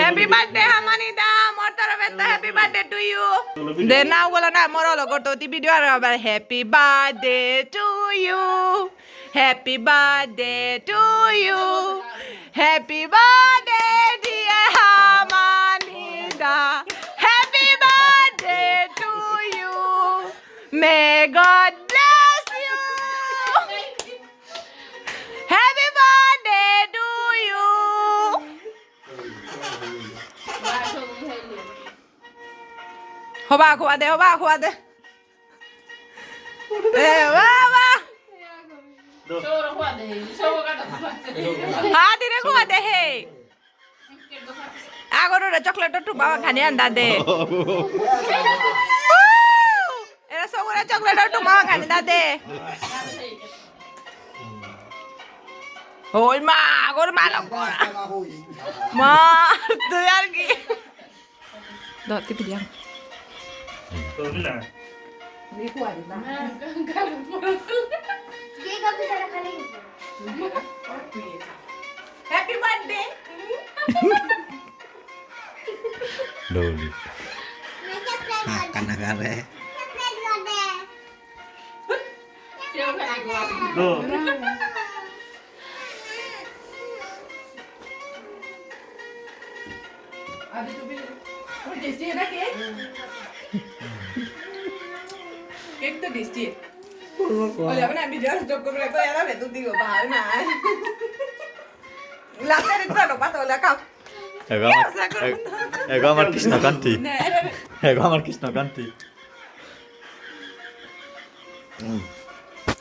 Happy birthday হামানিদা মোর তরফে তো হ্যাপি বার্থডে টু ইউ দে নাও বলো না মোর হলো করতে অতি ভিডিও আর আবার happy birthday to you happy birthday to you happy birthday dear হামানিদা happy birthday to you may God bless you happy birthday to you হবা খোয়া দে এ বাবা হা দিরে খোয়া দে হে আগরে চকলেট টু বাবা খানি আন্দা দে এরা সগরে চকলেট টু বাবা খানি দা দে ওই মা আগর মালক করা মা তুই আর কি দতে পিডিয়া happy birthday Doli. Makan negara. Ada tu bil. Oh, tasty na cake. Cake tu tasty. Olha, apa nak video stop kau berapa ya lah betul tiga bahar na. Lasa ni tu nak patut lah kau. Ego আমার Krishnakanti ego আমার কৃষ্ণকান্তি